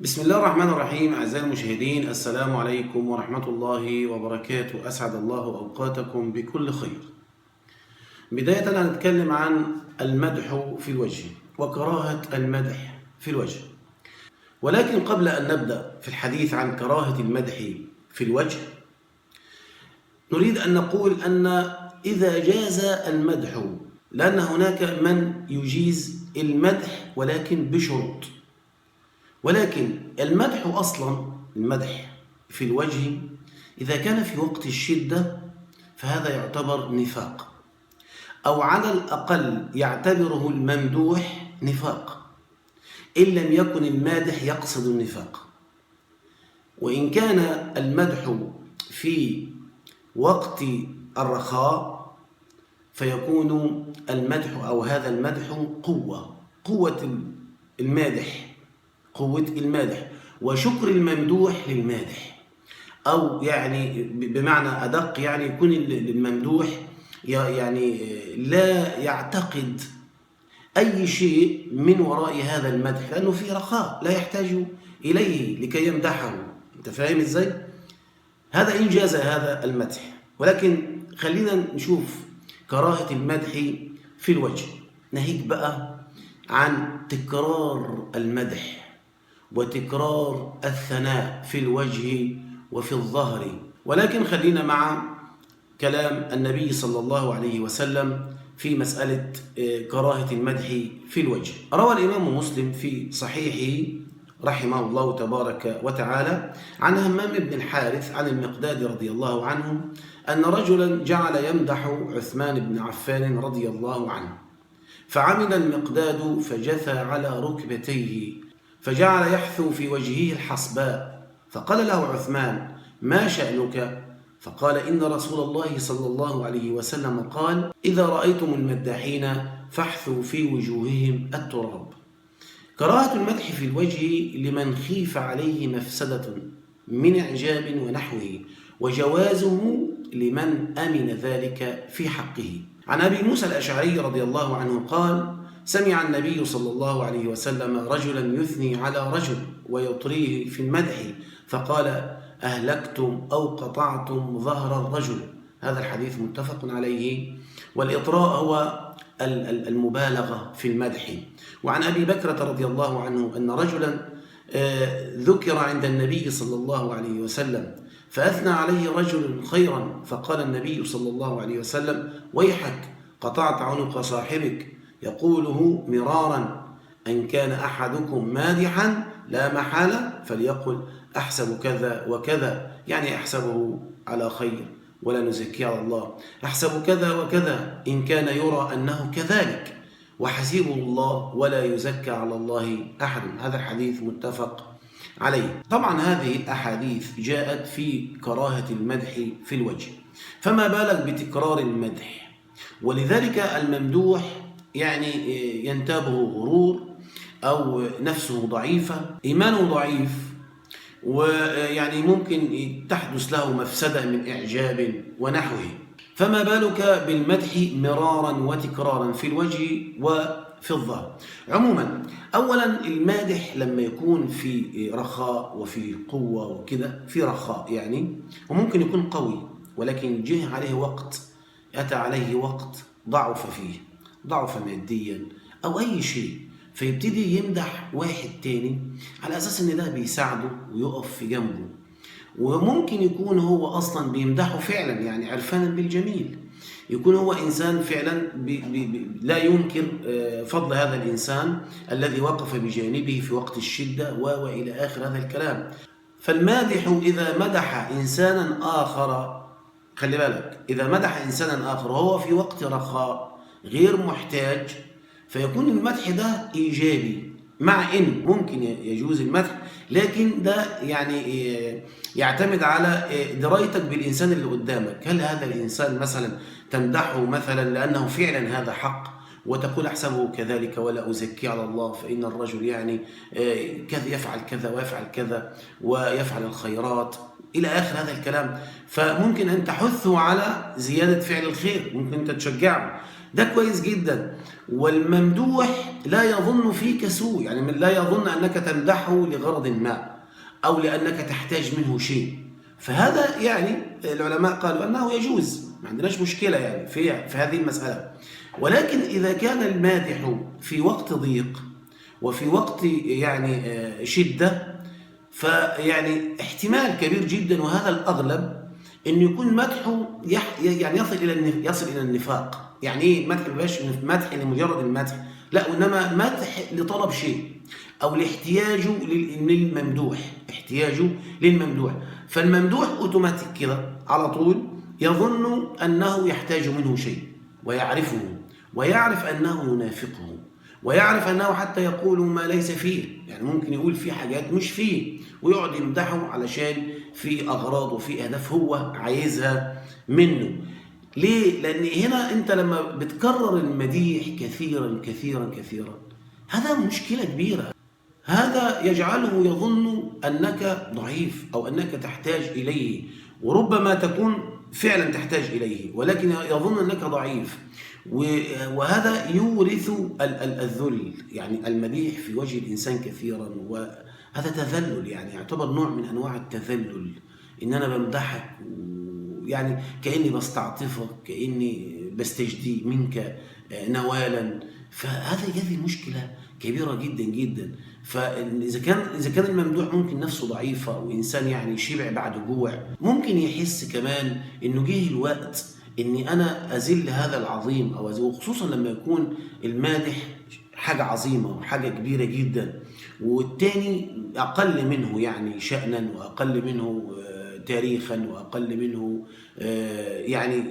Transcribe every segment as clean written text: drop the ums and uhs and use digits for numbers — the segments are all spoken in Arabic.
بسم الله الرحمن الرحيم. أعزائي المشاهدين، السلام عليكم ورحمة الله وبركاته. أسعد الله أوقاتكم بكل خير. بداية هنتكلم عن المدح في الوجه وكراهة المدح في الوجه، ولكن قبل أن نبدأ في الحديث عن كراهة المدح في الوجه نريد أن نقول أن إذا جاز المدح، لأن هناك من يجيز المدح ولكن بشروط، ولكن المدح أصلا المدح في الوجه إذا كان في وقت الشدة فهذا يعتبر نفاق، أو على الأقل يعتبره الممدوح نفاق إن لم يكن المادح يقصد النفاق. وإن كان المدح في وقت الرخاء فيكون المدح أو هذا المدح قوة المادح وشكر الممدوح للمادح، أو يعني بمعنى أدق يعني يكون الممدوح يعني لا يعتقد أي شيء من وراء هذا المدح، لأنه في رخاء لا يحتاج إليه لكي يمدحه. أنت فاهم إزاي؟ هذا إن جاز هذا المدح. ولكن خلينا نشوف كراهة المدح في الوجه. ناهيك بقى عن تكرار المدح وتكرار الثناء في الوجه وفي الظهر، ولكن خلينا مع كلام النبي صلى الله عليه وسلم في مسألة كراهة المدح في الوجه. روى الإمام مسلم في صحيحه رحمه الله تبارك وتعالى عن همام بن الحارث عن المقداد رضي الله عنه أن رجلا جعل يمدح عثمان بن عفان رضي الله عنه، فعمد المقداد فجثى على ركبتيه فجعل يحثو في وجهه الحصباء، فقال له عثمان: ما شأنك؟ فقال: إن رسول الله صلى الله عليه وسلم قال: إذا رأيتم المداحين فاحثوا في وجوههم التراب. كراهة المدح في الوجه لمن خيف عليه مفسدة من إعجاب ونحوه، وجوازه لمن أمن ذلك في حقه. عن أبي موسى الأشعري رضي الله عنه قال: سمع النبي صلى الله عليه وسلم رجلا يثني على رجل ويطريه في المدح، فقال: أهلكتم أو قطعتم ظهر الرجل. هذا الحديث متفق عليه، والإطراء هو المبالغة في المدح. وعن أبي بكرة رضي الله عنه أن رجلا ذكر عند النبي صلى الله عليه وسلم فأثنى عليه رجل خيرا، فقال النبي صلى الله عليه وسلم: ويحك، قطعت عنق صاحبك. يقوله مرارا: أن كان أحدكم مادحا لا محالة فليقل أحسب كذا وكذا، يعني أحسبه على خير ولا نزكي على الله، أحسب كذا وكذا إن كان يرى أنه كذلك، وحسيبه الله ولا يزكى على الله أحد. هذا الحديث متفق عليه. طبعا هذه الأحاديث جاءت في كراهة المدح في الوجه، فما بالك بتكرار المدح؟ ولذلك الممدوح يعني ينتابه غرور أو نفسه ضعيفة، إيمانه ضعيف، ويعني ممكن تحدث له مفسدة من إعجاب ونحوه، فما بالك بالمدح مرارا وتكرارا في الوجه وفي الظهر. عموما أولا المادح لما يكون في رخاء وفي قوة وكده، في رخاء يعني وممكن يكون قوي، ولكن جه عليه وقت، أتى عليه وقت ضعف فيه، ضعف ماديا أو أي شيء، فيبتدي يمدح واحد تاني على أساس إن ده بيساعده ويقف في جنبه، وممكن يكون هو أصلا بيمدحه فعلا يعني عرفانا بالجميل، يكون هو إنسان فعلا لا ينكر فضل هذا الإنسان الذي وقف بجانبه في وقت الشدة وإلى آخر هذا الكلام. فالمادح إذا مدح إنسانا آخر، خلي بالك، إذا مدح إنسانا آخر وهو في وقت رخاء غير محتاج فيكون المدح ده إيجابي، مع إن ممكن يجوز المدح، لكن ده يعني يعتمد على درايتك بالإنسان اللي قدامك. هل هذا الإنسان مثلا تمدحه مثلا لأنه فعلا هذا حق وتقول أحسبه كذلك ولا أزكي على الله، فإن الرجل يعني كذا يفعل كذا ويفعل كذا ويفعل الخيرات إلى آخر هذا الكلام، فممكن أن تحثه على زيادة فعل الخير، ممكن أنت تشجعه. ده كويس جدا. والممدوح لا يظن فيك سوء، يعني لا يظن أنك تمدحه لغرض ما أو لأنك تحتاج منه شيء. فهذا يعني العلماء قالوا أنه يجوز، ما عندناش مشكلة يعني في هذه المسألة. ولكن إذا كان المادح في وقت ضيق وفي وقت يعني شدة، فيعني احتمال كبير جدا، وهذا الأغلب، أن يكون مدحه يعني يصل إلى النفاق. يعني إيه مدح؟ مبقاش مدح لمجرد المدح، لا، وإنما مدح لطلب شيء أو لاحتياجه للممدوح، احتياجه للممدوح. فالممدوح أوتوماتيك كده على طول يظن أنه يحتاج منه شيء، ويعرفه، ويعرف أنه ينافقه، ويعرف أنه حتى يقول ما ليس فيه، يعني ممكن يقول فيه حاجات مش فيه ويقعد يمدحه علشان في أغراض وفي أهداف هو عايزها منه. ليه؟ لأن هنا أنت لما بتكرر المديح كثيرا كثيرا كثيرا، هذا مشكلة كبيرة. هذا يجعله يظن أنك ضعيف أو أنك تحتاج إليه، وربما تكون فعلا تحتاج إليه، ولكن يظن أنك ضعيف. وهذا يورث الذل، يعني المديح في وجه الإنسان كثيرا، وهذا تذلل، يعني يعتبر نوع من أنواع التذلل، إن أنا بمدحك يعني كأني بستعطفك، كأني بستجدي منك نوالا. فهذا يجري مشكلة كبيرة جدا جدا. فإذا كان الممدوح ممكن نفسه ضعيفة وإنسان يعني شبع بعد جوع، ممكن يحس كمان إنه جه الوقت إني أنا أذل هذا العظيم أو وخصوصا لما يكون المادح حاجة عظيمة وحاجة كبيرة جدا، والتاني أقل منه يعني شأنا، وأقل منه تاريخا، وأقل منه يعني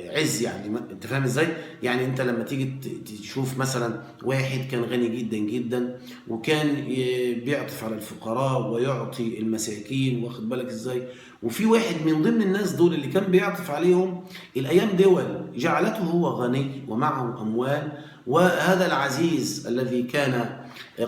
عز. يعني انت فاهم ازاي؟ يعني انت لما تيجي تشوف مثلا واحد كان غني جدا جدا، وكان بيعطف على الفقراء ويعطي المساكين، واخد بالك ازاي؟ وفي واحد من ضمن الناس دول اللي كان بيعطف عليهم، الايام دول جعلته هو غني ومعه اموال، وهذا العزيز الذي كان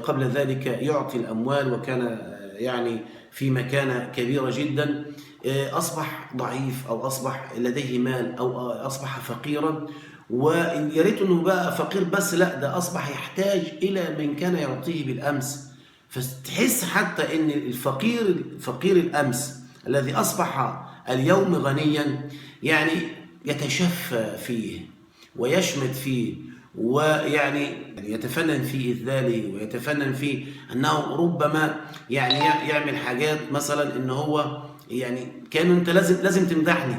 قبل ذلك يعطي الاموال وكان يعني في مكانة كبيرة جدا، أصبح ضعيف أو أصبح لديه مال أو أصبح فقيرا. ويا ريت إنه بقى فقير بس، لا، ده أصبح يحتاج إلى من كان يعطيه بالأمس. فتحس حتى إن فقير الأمس الذي أصبح اليوم غنيا، يعني يتشفى فيه ويشمت فيه، ويعني يتفنن في إذلاله، ويتفنن في أنه ربما يعني يعمل حاجات، مثلا إن هو يعني كأنه أنت لازم تمدحني،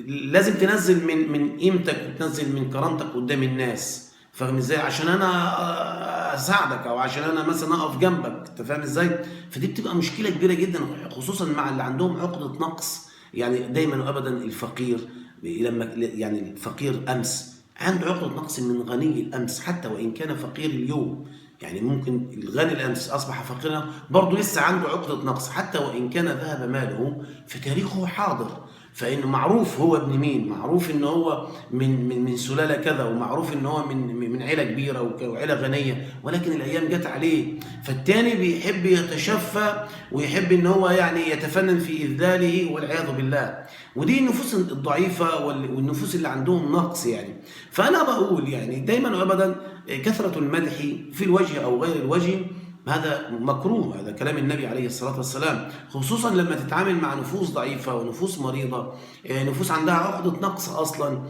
لازم تنزل من قيمتك وتنزل من كرامتك قدام الناس. فاهم ازاي؟ عشان انا اساعدك، او عشان انا مثلا اقف جنبك. انت فاهم ازاي؟ فدي بتبقى مشكله كبيره جدا، خصوصا مع اللي عندهم عقده نقص. يعني دايما وابدا الفقير لما يعني الفقير امس عنده عقده نقص من غني الامس، حتى وان كان فقير اليوم. يعني ممكن الغني الامس اصبح فقيرا برضه لسه عنده عقده نقص، حتى وان كان ذهب ماله فتاريخه حاضر. فانه معروف هو ابن مين، معروف ان هو من سلاله كذا، ومعروف ان هو من عيله كبيره وعيله غنيه، ولكن الايام جت عليه. فالتاني بيحب يتشفى ويحب ان هو يعني يتفنن في اذلاله والعياذ بالله. ودي النفوس الضعيفه والنفوس اللي عندهم نقص يعني. فانا بقول يعني دايما وابدا كثره المدح في الوجه او غير الوجه هذا مكروه. هذا كلام النبي عليه الصلاة والسلام، خصوصا لما تتعامل مع نفوس ضعيفة ونفوس مريضة، نفوس عندها عقدة نقص أصلا،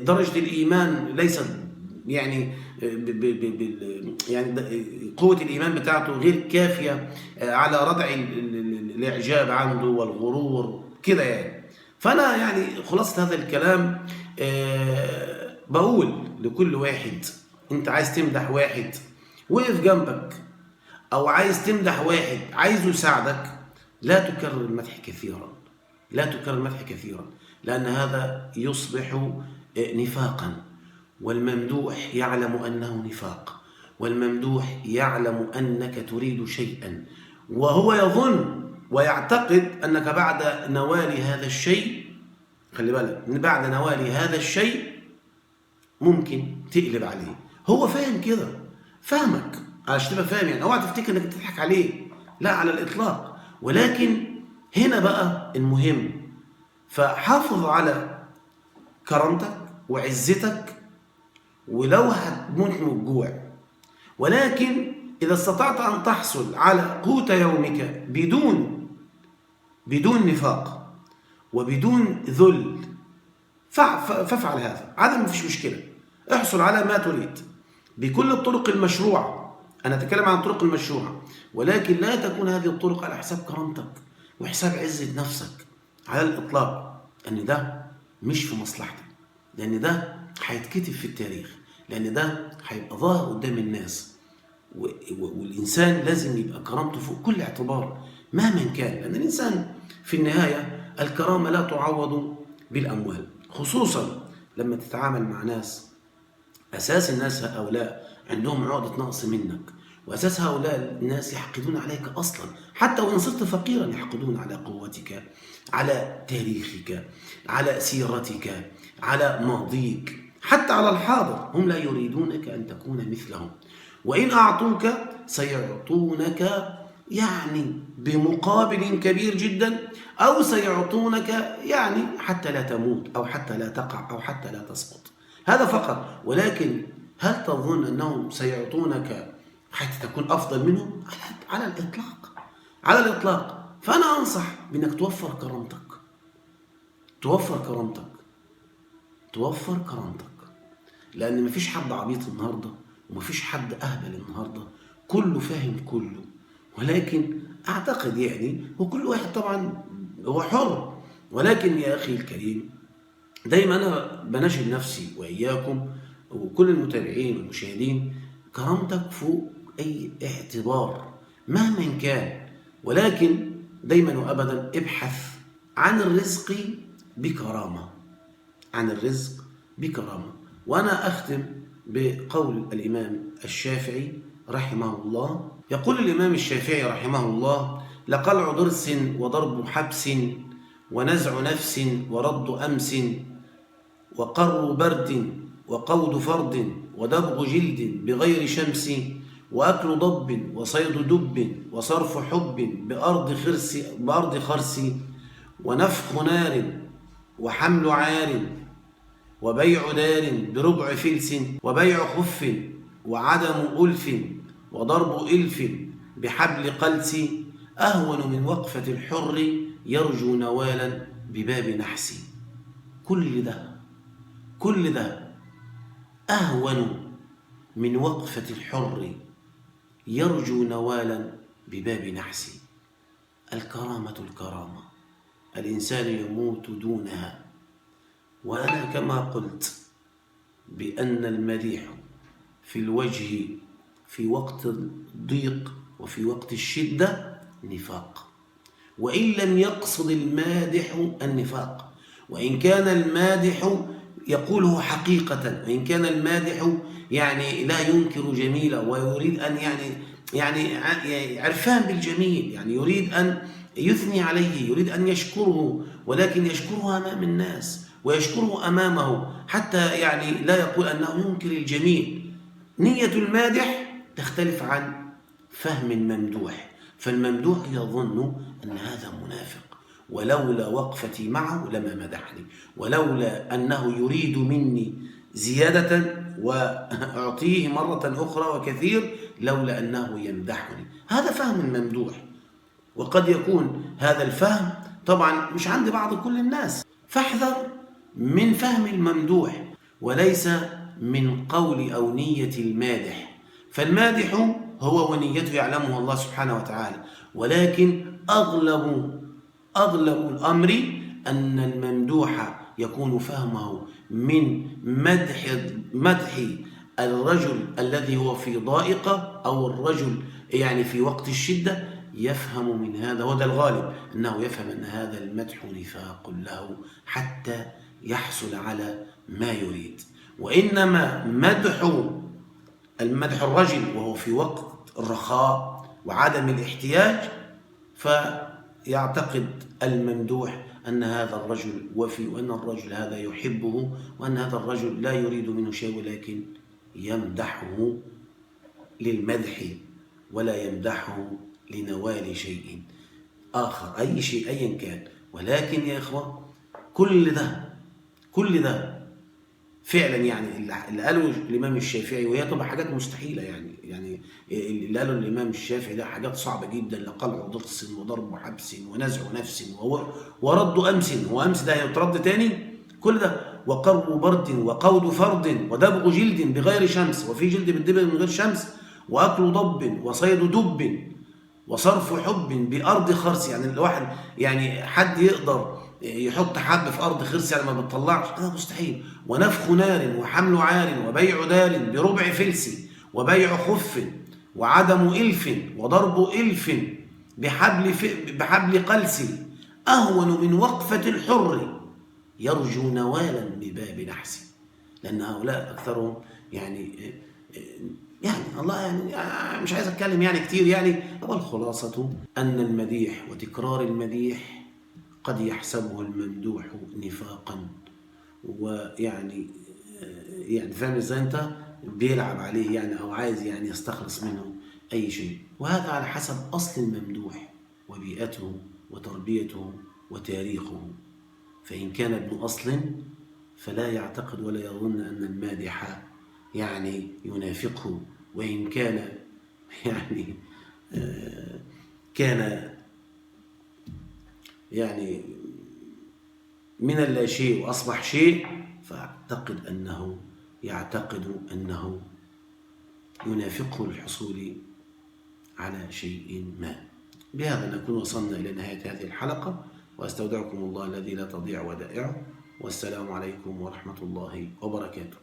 درجة الإيمان ليست يعني يعني قوة الإيمان بتاعته غير كافية على ردع الإعجاب عنده والغرور كده يعني. فأنا يعني خلاصة هذا الكلام بقول لكل واحد، أنت عايز تمدح واحد وقف جنبك، أو عايز تمدح واحد عايزه يساعدك، لا تكرر المدح كثيرا، لا تكرر المدح كثيرا، لأن هذا يصبح نفاقا. والممدوح يعلم أنه نفاق، والممدوح يعلم أنك تريد شيئا، وهو يظن ويعتقد أنك بعد نوال هذا الشيء، خلي بالك، بعد نوال هذا الشيء ممكن تقلب عليه. هو فاهم كده، فاهمك عشان تبقى فاهم، يعني اوعى تفتكر انك تضحك عليه، لا على الاطلاق. ولكن هنا بقى المهم، فحافظ على كرامتك وعزتك ولو هتموت من الجوع، ولكن إذا استطعت أن تحصل على قوت يومك بدون نفاق وبدون ذل فافعل هذا، عدم مفيش مشكلة. احصل على ما تريد بكل الطرق المشروعة، أنا أتكلم عن الطرق المشروعة، ولكن لا تكون هذه الطرق على حساب كرامتك وحساب عزة نفسك على الإطلاق، لأن ده مش في مصلحتك، لأن ده هيتكتب في التاريخ، لأن ده هيبقى ظاهر قدام الناس. والإنسان لازم يبقى كرامته فوق كل اعتبار مهما كان، لأن الإنسان في النهاية الكرامة لا تعوض بالأموال، خصوصا لما تتعامل مع ناس أساس الناس هؤلاء عندهم عقدة نقص منك، وأساس هؤلاء الناس يحقدون عليك أصلا، حتى وإن صرت فقيرا يحقدون على قوتك، على تاريخك، على سيرتك، على ماضيك، حتى على الحاضر. هم لا يريدونك أن تكون مثلهم، وإن أعطوك سيعطونك يعني بمقابل كبير جدا، أو سيعطونك يعني حتى لا تموت أو حتى لا تقع أو حتى لا تسقط، هذا فقط. ولكن هل تظن أنهم سيعطونك حتى تكون أفضل منهم؟ على الإطلاق، على الإطلاق. فأنا أنصح بأنك توفر كرامتك، توفر كرامتك، توفر كرامتك، لأن مفيش حد عبيط النهاردة ومفيش حد أهبل النهاردة، كله فاهم كله. ولكن أعتقد يعني وكل واحد طبعا هو حر، ولكن يا أخي الكريم دايما أنا بناشد نفسي وإياكم وكل المتابعين والمشاهدين، كرامتك فوق أي اعتبار مهما كان، ولكن دايما وأبدا ابحث عن الرزق بكرامة، عن الرزق بكرامة. وأنا أختم بقول الإمام الشافعي رحمه الله، يقول الإمام الشافعي رحمه الله: لقلع ضرس وضرب حبس ونزع نفس ورد أمس وقر برد وقود فرد ودبغ جلد بغير شمس وأكل ضب وصيد دب وصرف حب بأرض خرس ونفخ نار وحمل عار وبيع دار بربع فلس وبيع خف وعدم ألف وضرب إلف بحبل قلس أهون من وقفة الحر يرجو نوالا بباب نحس. كل ده أهون من وقفة الحر يرجو نوالا بباب نحس. الكرامة الكرامة، الإنسان يموت دونها. وأنا كما قلت بأن المديح في الوجه في وقت الضيق وفي وقت الشدة نفاق، وإن لم يقصد المادح النفاق، وإن كان المادح يقوله حقيقة، وإن كان المادح يعني لا ينكر جميله ويريد أن يعني عرفان بالجميل، يعني يريد أن يثني عليه، يريد أن يشكره، ولكن يشكره أمام الناس ويشكره أمامه، حتى يعني لا يقول أنه ينكر الجميل. نية المادح تختلف عن فهم الممدوح، فالممدوح يظن أن هذا منافق، ولولا وقفتي معه لما مدحني، ولولا أنه يريد مني زيادة وأعطيه مرة أخرى وكثير، لولا أنه يمدحني. هذا فهم الممدوح، وقد يكون هذا الفهم طبعا مش عند بعض كل الناس، فاحذر من فهم الممدوح وليس من قول أو نية المادح. فالمادح هو ونيته يعلمه الله سبحانه وتعالى، ولكن أغلب الأمر أن الممدوح يكون فهمه من مدح الرجل الذي هو في ضائقة، أو الرجل يعني في وقت الشدة، يفهم من هذا، وده الغالب أنه يفهم أن هذا المدح نفاق له حتى يحصل على ما يريد. وإنما المدح الرجل وهو في وقت الرخاء وعدم الاحتياج، فيعتقد الممدوح أن هذا الرجل وفي، وأن الرجل هذا يحبه، وأن هذا الرجل لا يريد منه شيء، ولكن يمدحه للمدح ولا يمدحه لنوال شيء آخر، أي شيء أيا كان. ولكن يا إخوة كل ده فعلا يعني اللي قاله الإمام الشافعي، وهي طبعا حاجات مستحيلة يعني اللي قاله الإمام الشافعي ده حاجات صعبة جدا، لقلع ضغس وضرب وحبس ونزع نفس ورد أمس، هو أمس ده هيترد تاني؟ كل ده. وقرب برد وقود فرد ودبغ جلد بغير شمس، وفي جلد بالدبل من غير شمس، وأكل ضب وصيد دب وصرف حب بأرض خرس. يعني الواحد يعني حد يقدر يحط حب في أرض خرس يعني ما بتطلعش؟ ده مستحيل. ونفخ نار وحمل عار وبيع دار بربع فلس وبيع خف وعدم إلف وضرب إلف بحبل قلس أهون من وقفة الحر يرجو نوالا بباب نحس. لأن هؤلاء أكثرهم يعني الله يعني مش عايز أتكلم يعني كتير يعني. هو الخلاصة أن المديح وتكرار المديح قد يحسبه الممدوح نفاقا، ويعني فاهم ازاي انت بيلعب عليه يعني، او عايز يعني يستخلص منه اي شيء. وهذا على حسب اصل الممدوح وبيئته وتربيته وتاريخه. فان كان ابن اصل فلا يعتقد ولا يظن ان المادح يعني ينافقه، وان كان يعني كان يعني من اللا شيء وأصبح شيء، فأعتقد أنه يعتقد أنه ينافقه للحصول على شيء ما. بهذا نكون وصلنا إلى نهاية هذه الحلقة، وأستودعكم الله الذي لا تضيع ودائعه، والسلام عليكم ورحمة الله وبركاته.